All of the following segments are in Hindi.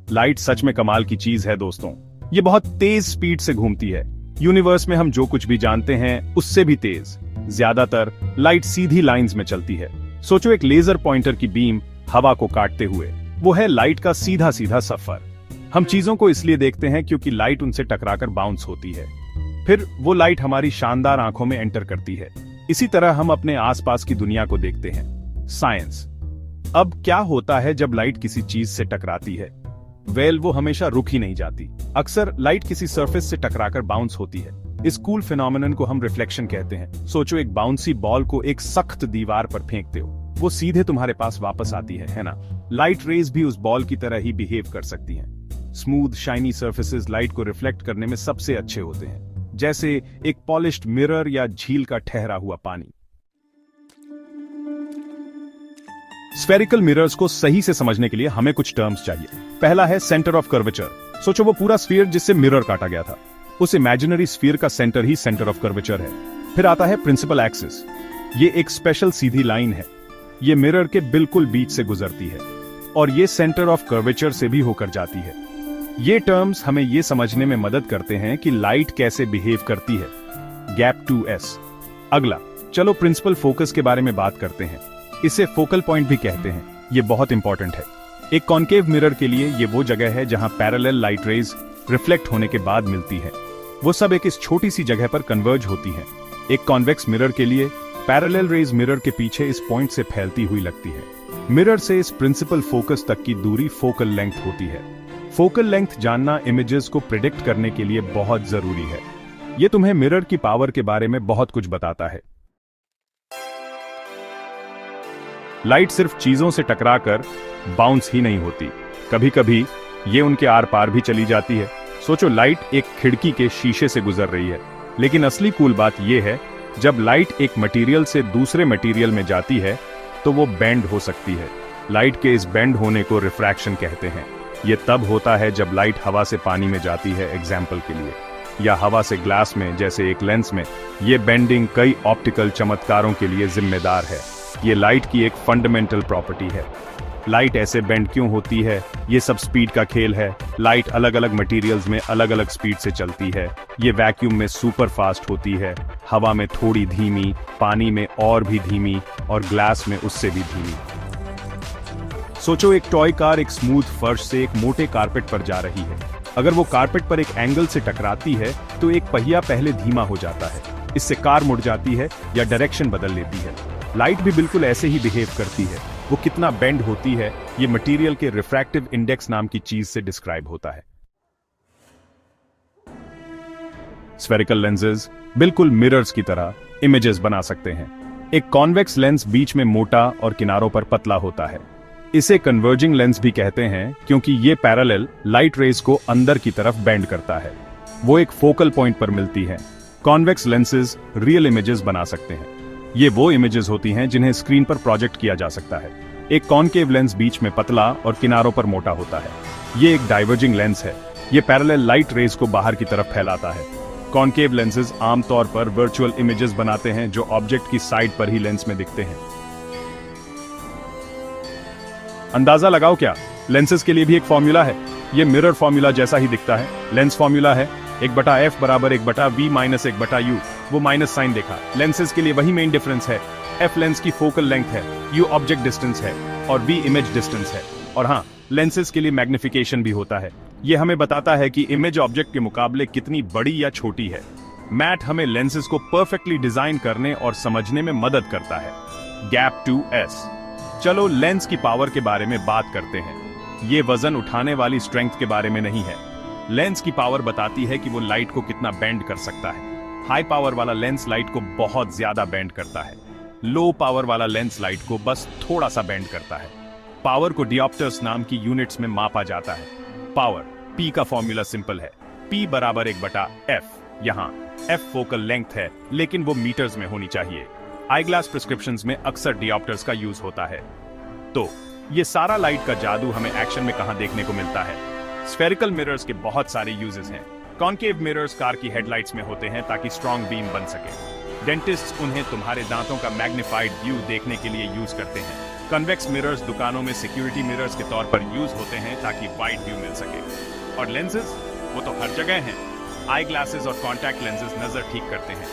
लाइट सच में कमाल की चीज है दोस्तों। ये बहुत तेज स्पीड से घूमती है। यूनिवर्स में हम जो कुछ भी जानते हैं उससे भी तेज। ज्यादातर लाइट सीधी लाइंस में चलती है। सोचो एक लेजर पॉइंटर की बीम हवा को काटते हुए, वो है लाइट का सीधा सीधा सफर। हम चीजों को इसलिए देखते हैं क्योंकि लाइट उनसे टकराकर बाउंस होती है, फिर वो लाइट हमारी शानदार आंखों में एंटर करती है। इसी तरह हम अपने आसपास की दुनिया को देखते हैं। साइंस। अब क्या होता है जब लाइट किसी चीज से टकराती है? वो हमेशा रुक ही नहीं जाती। अक्सर लाइट किसी सरफेस से टकराकर बाउंस होती है। इस कूल फिनोमेनन को हम रिफ्लेक्शन कहते हैं। सोचो एक बाउंसी बॉल को एक सख्त दीवार पर फेंकते हो, वो सीधे तुम्हारे पास वापस आती है ना? लाइट रेज भी उस बॉल की तरह ही बिहेव कर सकती हैं। स्मूथ शाइनी सर्फेसेस लाइट को रिफ्लेक्ट करने में सबसे अच्छे होते हैं, जैसे एक पॉलिश्ड मिरर या झील का ठहरा हुआ पानी। स्फेरिकल मिरर्स को सही से समझने के लिए हमें कुछ टर्म्स चाहिए। पहला है सेंटर ऑफ कर्वेचर। सोचो वो पूरा स्फीयर जिससे मिरर काटा गया था, उस इमेजिनरी स्फीयर का centre he centre of curvature है। फिर आता है प्रिंसिपल एक्सिस। ये एक स्पेशल सीधी लाइन है, ये मिरर के बिल्कुल बीच से गुजरती है और ये सेंटर ऑफ कर्वेचर से भी होकर जाती है। ये टर्म्स हमें ये समझने में मदद करते हैं कि लाइट कैसे बिहेव करती है। Gap 2s। अगला, चलो प्रिंसिपल फोकस के बारे में बात करते हैं। इसे फोकल पॉइंट भी कहते हैं। ये बहुत इंपॉर्टेंट है। एक कॉन्केव मिरर के लिए ये वो जगह है जहां पैरेलल लाइट रेज रिफ्लेक्ट होने के बाद मिलती है। वो सब एक इस छोटी सी जगह पर कन्वर्ज होती हैं। एक कॉन्वेक्स मिरर के लिए पैरेलल रेज मिरर के पीछे इस पॉइंट से फैलती हुई लगती है। मिरर से इस प्रिंसिपल फोकस तक की दूरी फोकल लेंथ होती है। फोकल लेंथ जानना इमेजेस को प्रिडिक्ट करने के लिए बहुत जरूरी है। ये तुम्हें मिरर की पावर के बारे में बहुत कुछ बताता है। लाइट सिर्फ चीजों से टकराकर बाउंस ही नहीं होती, कभी कभी ये उनके आर पार भी चली जाती है। सोचो लाइट एक खिड़की के शीशे से गुजर रही है, लेकिन असली कूल बात यह है जब लाइट एक मटेरियल से दूसरे मटेरियल में जाती है तो वो बेंड हो सकती है। लाइट के इस बेंड होने को रिफ्रैक्शन कहते हैं। ये तब होता है जब लाइट हवा से पानी में जाती है, एग्जाम्पल के लिए, या हवा से ग्लास में, जैसे एक लेंस में। ये बेंडिंग कई ऑप्टिकल चमत्कारों के लिए जिम्मेदार है। ये लाइट की एक फंडामेंटल प्रॉपर्टी है। लाइट ऐसे बेंड क्यों होती है? ये सब स्पीड का खेल है। लाइट अलग अलग मटेरियल्स में अलग अलग स्पीड से चलती है। ये वैक्यूम में सुपर फास्ट होती है, हवा में थोड़ी धीमी, पानी में और भी धीमी, और ग्लास में उससे भी धीमी। सोचो एक टॉय कार एक स्मूथ फर्श से एक मोटे कारपेट पर जा रही है। अगर वो कारपेट पर एक एंगल से टकराती है तो एक पहिया पहले धीमा हो जाता है। इससे कार मुड़ जाती है या डायरेक्शन बदल लेती है। लाइट भी बिल्कुल ऐसे ही बिहेव करती है। वो कितना बेंड होती है ये मटेरियल के रिफ्रैक्टिव इंडेक्स नाम की चीज से डिस्क्राइब होता है। स्फेरिकल लेंसेज बिल्कुल मिरर्स की तरह इमेजेस बना सकते हैं। एक कॉन्वेक्स लेंस बीच में मोटा और किनारों पर पतला होता है। इसे कन्वर्जिंग लेंस भी कहते हैं क्योंकि ये पैरेलल लाइट रेज को अंदर की तरफ बेंड करता है। वो एक फोकल पॉइंट पर मिलती है। कॉन्वेक्स लेंसेज रियल इमेजेस बना सकते हैं। ये वो इमेजेस होती हैं जिन्हें स्क्रीन पर प्रोजेक्ट किया जा सकता है। एक कॉनकेव लेंस बीच में पतला और किनारों पर मोटा होता है। ये एक डाइवर्जिंग लेंस है। ये पैरेलल लाइट रेज को बाहर की तरफ फैलाता है। कॉनकेव लेंसेज आमतौर पर वर्चुअल इमेजेस बनाते हैं जो ऑब्जेक्ट की साइड पर ही लेंस में दिखते हैं। अंदाजा लगाओ क्या? लेंसेज के लिए भी एक फॉर्मूला है। ये मिरर फॉर्मूला जैसा ही दिखता है। लेंस फॉर्मूला है 1/f बराबर 1/v माइनस 1/u। वो माइनस साइन देखा। लेंसेज के लिए वही मेन डिफरेंस है। f लेंस की फोकल लेंथ है, u ऑब्जेक्ट डिस्टेंस है और v इमेज डिस्टेंस है। और हाँ, लेंसेज के लिए मैग्निफिकेशन भी होता है। ये हमें बताता है कि इमेज ऑब्जेक्ट के मुकाबले कितनी बड़ी या छोटी है। मैट हमें लेंसेज को परफेक्टली डिजाइन करने और समझने में मदद करता है। Gap 2s। चलो लेंस की पावर के बारे में बात करते हैं। ये वजन उठाने वाली स्ट्रेंथ के बारे में नहीं है। लेंस की पावर बताती है कि वो लाइट को कितना बेंड कर सकता है। हाई पावर वाला लेंस लाइट को बहुत ज्यादा बेंड करता है। लो पावर वाला लेंस लाइट को बस थोड़ा सा बेंड करता है। पावर को डिऑप्टर्स नाम की यूनिट्स में मापा जाता है। पावर P का फॉर्मूला सिंपल है, P बराबर 1/f। यहाँ f फोकल लेंथ है, लेकिन वो मीटर्स में होनी चाहिए। आई ग्लास प्रिस्क्रिप्शंस में अक्सर डिऑप्टर्स का यूज होता है। तो ये सारा लाइट का जादू हमें एक्शन में कहां देखने को मिलता है? स्फेरिकल मिरर्स के बहुत सारे यूजेस हैं। कॉनकेव मिरर्स कार की हेडलाइट्स में होते हैं ताकि स्ट्रॉन्ग बीम बन सके। डेंटिस्ट्स उन्हें तुम्हारे दांतों का मैग्निफाइड व्यू देखने के लिए यूज करते हैं। कन्वेक्स मिरर्स दुकानों में सिक्योरिटी मिरर्स के तौर पर यूज होते हैं ताकि वाइड व्यू मिल सके। और लेंसेज, वो तो हर जगह हैं। आई ग्लासेस और कॉन्टैक्ट लेंसेज नजर ठीक करते हैं।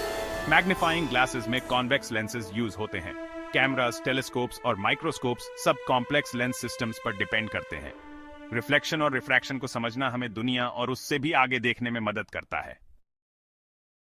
मैग्नीफाइंग ग्लासेस में कॉन्वेक्स लेंसेज यूज होते हैं। कैमरास, टेलीस्कोप्स और माइक्रोस्कोप्स सब कॉम्प्लेक्स लेंस सिस्टम्स पर डिपेंड करते हैं। रिफ्लेक्शन और रिफ्रैक्शन को समझना हमें दुनिया और उससे भी आगे देखने में मदद करता है।